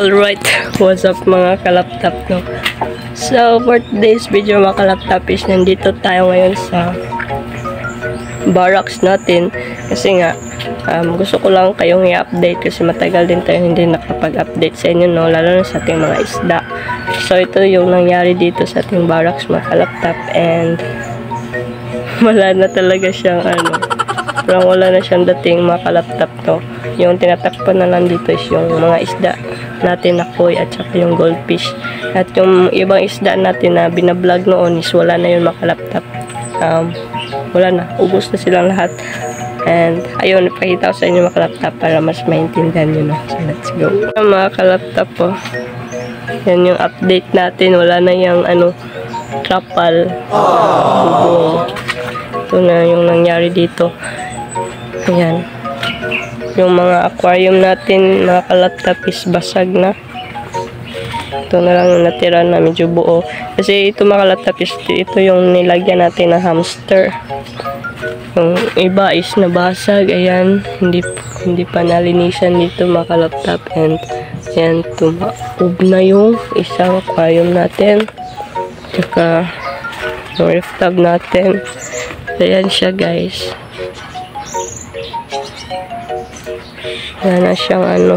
Alright, what's up mga kalaptop, no? So, for today's video mga kalaptop is nandito tayo ngayon sa barracks natin. Kasi nga, gusto ko lang kayong i-update kasi matagal din tayo hindi nakapag-update sa inyo, no? Lalo na sa ating mga isda. So, ito yung nangyari dito sa ating barracks mga kalaptop and wala na talaga siyang parang wala na siyang dating mga kalaptop, no? Yung tinatakpan na lang dito is yung mga isda natin na koi at saka yung goldfish. At yung ibang isda natin na binablog noon is wala na yun mga kalaptop. Wala na. Ubus na silang lahat. And ayun, ipakita ko sa inyo mga kalaptop para mas maintindihan nyo na. So let's go. Mga kalaptop po. Yan yung update natin. Wala na yung trapal. Bubong. Ito na yung nangyari dito. Ayan. Yung mga aquarium natin, mga kalaptop is basag na. Ito na lang yung natira na medyo buo. Kasi ito mga kalaptop is ito yung nilagyan natin na hamster. Yung iba is nabasag. Ayan, hindi pa nalinisan dito mga kalaptop. And ayan, tumaob na yung isang aquarium natin. Tsaka yung ref tub natin. Ayan siya guys. Wala na siyang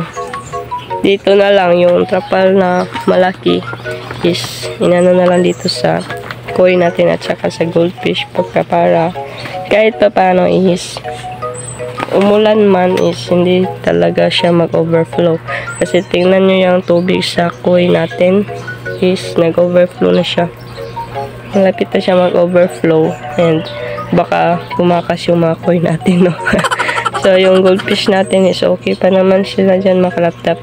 dito na lang yung trapal na malaki is inano na lang dito sa koi natin at saka sa goldfish para kahit pa paano is umulan man is hindi talaga siya mag-overflow. Kasi tingnan nyo yung tubig sa koi natin is nag-overflow na siya. Malapit na siya mag-overflow and baka tumakas yung mga koi natin, no? So, yung goldfish natin is okay pa naman sila dyan mga kalaptop.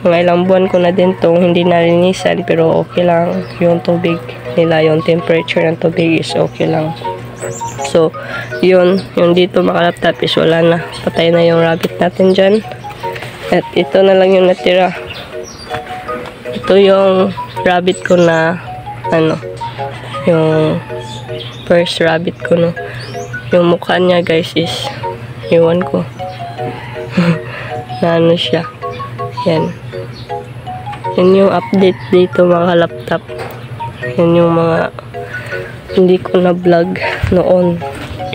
Mga ilang buwan ko na din itong hindi nalinisan pero okay lang yung tubig nila, yung temperature ng tubig is okay lang. So, yung dito mga kalaptop is wala na. Patay na yung rabbit natin dyan. At ito na lang yung natira. Ito yung rabbit ko na yung first rabbit ko, no. Yung mukha niya guys is iwan ko na siya. Yan yung update dito mga kalaptop. Yan yung mga hindi ko na vlog noon,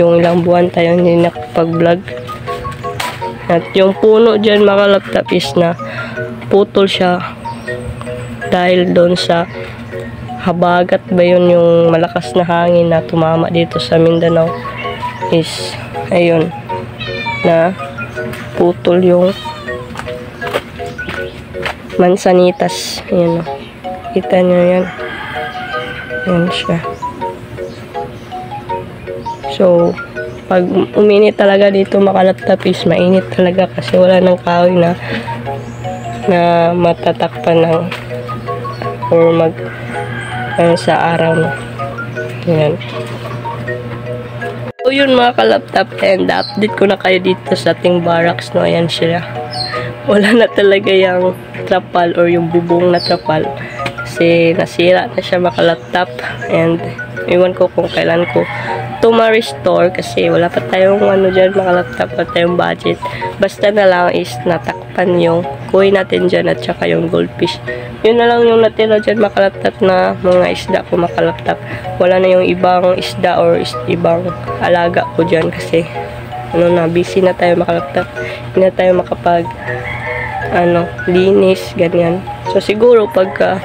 yung ilang buwan tayo hindi nakapag-vlog. At yung puno dyan mga kalaptop is na putol siya dahil doon sa habagat ba yun, yung malakas na hangin na tumama dito sa Mindanao is ayun na putol yung mansanitas. Ayan, kita nyo yan. Ayan siya. So, pag uminit talaga dito makalaptop is mainit talaga kasi wala ng kahoy na matatakpan ng or sa araw na. Ayan. So yun mga kalaptop, and update ko na kayo dito sa ating barracks, no. Ayan siya. Wala na talaga yung trapal or yung bubong na trapal kasi nasira na siya mga kalaptop. And iwan ko kung kailan ko ito ma-restore kasi wala pa tayong dyan mga kalaptop, wala tayong budget. Basta na lang is natakpan yung koi natin dyan at saka yung goldfish. Yun na lang yung natira dyan mga kalaptop na mga isda ko mga kalaptop. Wala na yung ibang isda or ibang alaga ko dyan kasi busy na tayo mga kalaptop. Hindi na tayo makapag linis, ganyan. So siguro pagka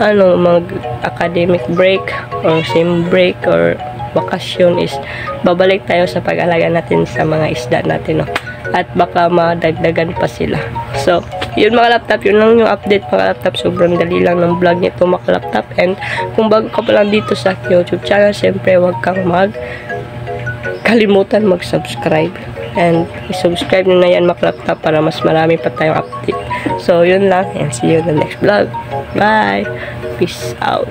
mag academic break or sim break or bakasyon is babalik tayo sa pag-alaga natin sa mga isda natin, no? At baka madagdagan pa sila. So yun mga laptop, yun lang yung update mga laptop. Sobrang dali lang ng vlog nito mga laptop. And kung bago ka pa lang dito sa YouTube channel, syempre huwag kang kalimutan mag-subscribe. And i-subscribe nyo na yan mga laptop para mas marami pa tayong update. So yun lang, and see you in the next vlog. Bye! Peace out!